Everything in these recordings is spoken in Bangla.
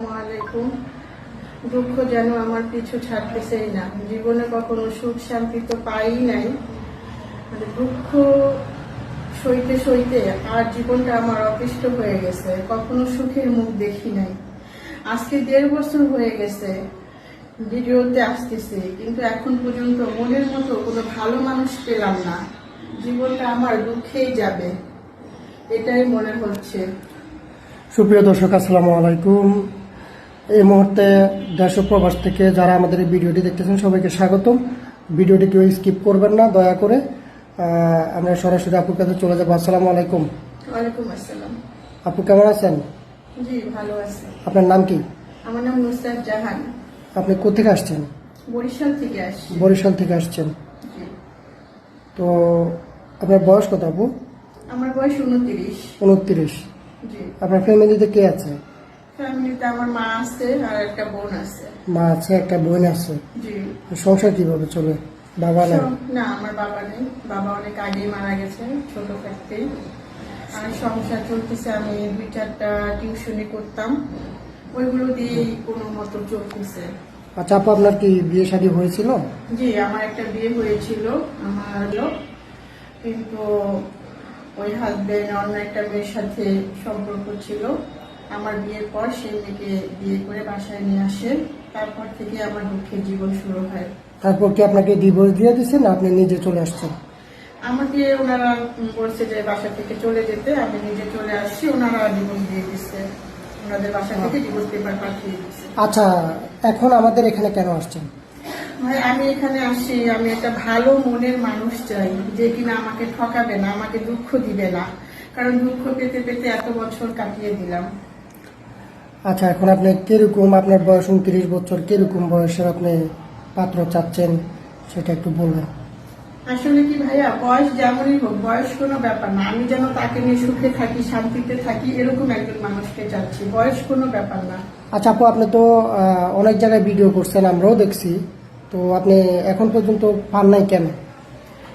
আসসালামাইকুম। দুঃখ যেন আমার পিছু ছাড়তেছেই না। জীবনে কখনো সুখ শান্তি তো পাই নাই, দুঃখ সইতে সইতে আর জীবনটা আমার অতিষ্ঠ হয়ে গেছে। কখনো সুখের মুখ দেখি নাই। আজকে 1.5 বছর হয়ে গেছে ভিডিওতে আসতেছি, কিন্তু এখন পর্যন্ত মনের মতো কোনো ভালো মানুষ পেলাম না। জীবনটা আমার দুঃখেই যাবে, এটাই মনে হচ্ছে। সুপ্রিয় দর্শক, আসসালামু আলাইকুম। এই মুহূর্তে দেশ ও প্রবাস থেকে যারা আমাদের এই ভিডিওটি দেখতেছেন সবাইকে স্বাগতম। ভিডিওটি কেউ স্কিপ করবেন না দয়া করে। আমরা সরাসরি আপুর কাছে চলে যাবো। আসসালামু আলাইকুম। ওয়ালাইকুম আসসালাম। আপু কেমন আছেন? জি ভালো আছি। আপনার নাম কি? আমার নাম নুসরাত জাহান। আপনি কোথেকে আসছেন? বরিশাল থেকে আসছি। বরিশাল থেকে আসছেন। জি। তো আপনার বয়স কত আপু? আমার বয়স 29। 29। জি। আপনার ফ্যামিলিতে কে আছে? ফ্যামিলিতে আমার মা আছে আর একটা বোন আছে। মা আছে, একটা বোন আছে। জি। সংসার কিভাবে চলে? বাবা নাই? না, আমার বাবা নেই। বাবা অনেক আগেই মারা গেছে, ছোট থাকতেই। আর সংসার চলতেছে, আমি 2-4টা টিউশনি করতাম, ওইগুলো দিয়েই কোনো মতো চলতেছে। আচ্ছা আপু, আপনার কি বিয়ে শাদী হয়েছিল? জি, আমার একটা বিয়ে হয়েছিল আমার, কিন্তু ওই হাজবেন্ড অন্য একটা মেয়ের সাথে সম্পর্ক ছিল। আমার বিয়ের পর সেই মেয়েকে বিয়ে করে বাসায় নিয়ে আসে, তারপর থেকে আমার দুঃখের জীবন শুরু হয়। তারপর কি আপনাকে ডিভোর্স দিয়ে দিচ্ছেন না আপনি নিজে চলে আসছেন? আমাকে ওনারা বলছে যে বাসা থেকে চলে যেতে, আমি নিজে চলে আসছি। ওনারা ডিভোর্স দিয়ে দিচ্ছে, ওনাদের বাসা থেকে ডিভোর্স পেপার পাঠিয়ে দিচ্ছে। আচ্ছা, এখন আমাদের এখানে কেন আসছেন? ভাই, আমি এখানে আসি, আমি একটা ভালো মনের মানুষ চাই, যে কিনা আমাকে ঠকাবে না, আমাকে দুঃখ দিবে না। কারণ দুঃখ পেতে পেতে এত বছর কাটিয়ে দিলাম। আচ্ছা, এখন আপনি কিরকম, আপনার বয়স 29 বছর, কিরকম বয়সের আপনি পাত্র চাচ্ছেন সেটা একটু বলবেন। আসলে কি ভাইয়া, বয়স যেমনই হোক, বয়স কোনো ব্যাপার না। আমি যেন তাকে নিয়ে সুখে থাকি, শান্তিতে থাকি, এরকম একজন মানুষকে চাচ্ছি। বয়স কোনো ব্যাপার না। আচ্ছা আপু, আপনি তো অনেক জায়গায় ভিডিও করছেন, আমরাও দেখছি। তো আপনি এখন পর্যন্ত পান নাই কেন?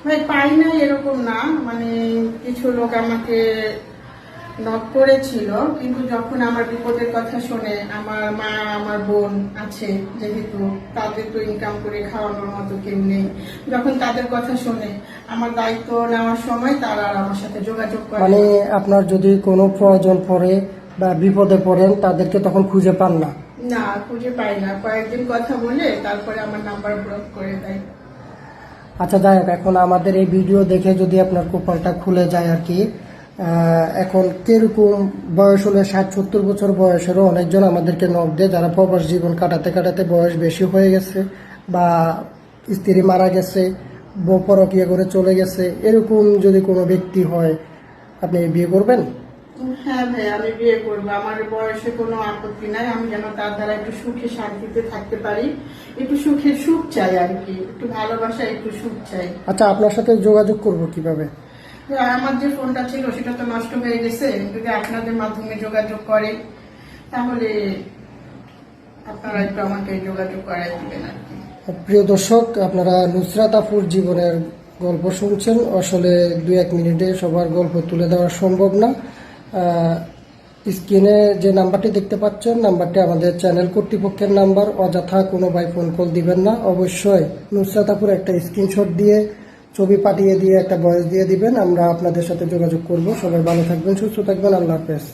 ভাই, পাই নাই এরকম না, মানে কিছু লোক আমাকে নক করেছিল, কিন্তু যখন আমার বিপদের কথা শুনে, আমার মা আমার বোন আছে যেহেতু, তাদের তো ইনকাম করে খাওয়ানোর মতো কেউ নেই, যখন তাদের কথা শুনে আমার দায়িত্ব নেওয়ার সময় তারা আর আমার সাথে যোগাযোগ করে। মানে আপনার যদি কোনো প্রয়োজন পড়ে বা বিপদে পড়েন, তাদেরকে তখন খুঁজে পান না? না, খুঁজে পাই না। কয়েকদিন কথা বলে তারপরে আমার নাম্বার ব্লক করে দেয়। আচ্ছা যাই হোক, এখন আমাদের এই ভিডিও দেখে যদি আপনার কপালটা খুলে যায় আর কি। এখন কিরকম বয়স হলে 60-70 বছর বয়সেরও অনেকজন আমাদেরকে নক দেয়, যারা প্রবাস জীবন কাটাতে কাটাতে বয়স বেশি হয়ে গেছে বা স্ত্রী মারা গেছে, বউ পরকীয়া করে চলে গেছে। এরকম যদি কোনো ব্যক্তি হয়, আপনি বিয়ে করবেন? হ্যাঁ ভাই, আমি বিয়ে করবো। আমার বয়সে কোনো আপত্তি নাই। আমি যেন তার দ্বারা একটু সুখে শান্তিতে থাকতে পারি, একটু সুখের সুখ চাই আর কি, একটু ভালোবাসা, একটু সুখ চাই। আচ্ছা, আপনার সাথে যোগাযোগ করব কিভাবে? আমার যে ফোনটা ছিল সেটা তো নষ্ট হয়ে গেছে, যদি আপনাদের মাধ্যমে যোগাযোগ করে তাহলে আপনারা একটু আমাকে যোগাযোগ করাই দিবেন আর কি। প্রিয় দর্শক, আপনারা নুসরাত আপুর জীবনের গল্প শুনছেন। আসলে 2-1 মিনিটে সবার গল্প তুলে দেওয়া সম্ভব না। স্ক্রিনে যে নাম্বারটি দেখতে পাচ্ছেন, নাম্বারটি আমাদের চ্যানেল কর্তৃপক্ষের নাম্বার। অযথা কোনো ভাই ফোন কল দিবেন না। অবশ্যই নুসরাত আপুর একটা স্ক্রিনশট দিয়ে, ছবি পাঠিয়ে দিয়ে, একটা ভয়েস দিয়ে দিবেন। আমরা আপনাদের সাথে যোগাযোগ করব। সবাই ভালো থাকবেন, সুস্থ থাকবেন। আল্লাহ হাফেজ।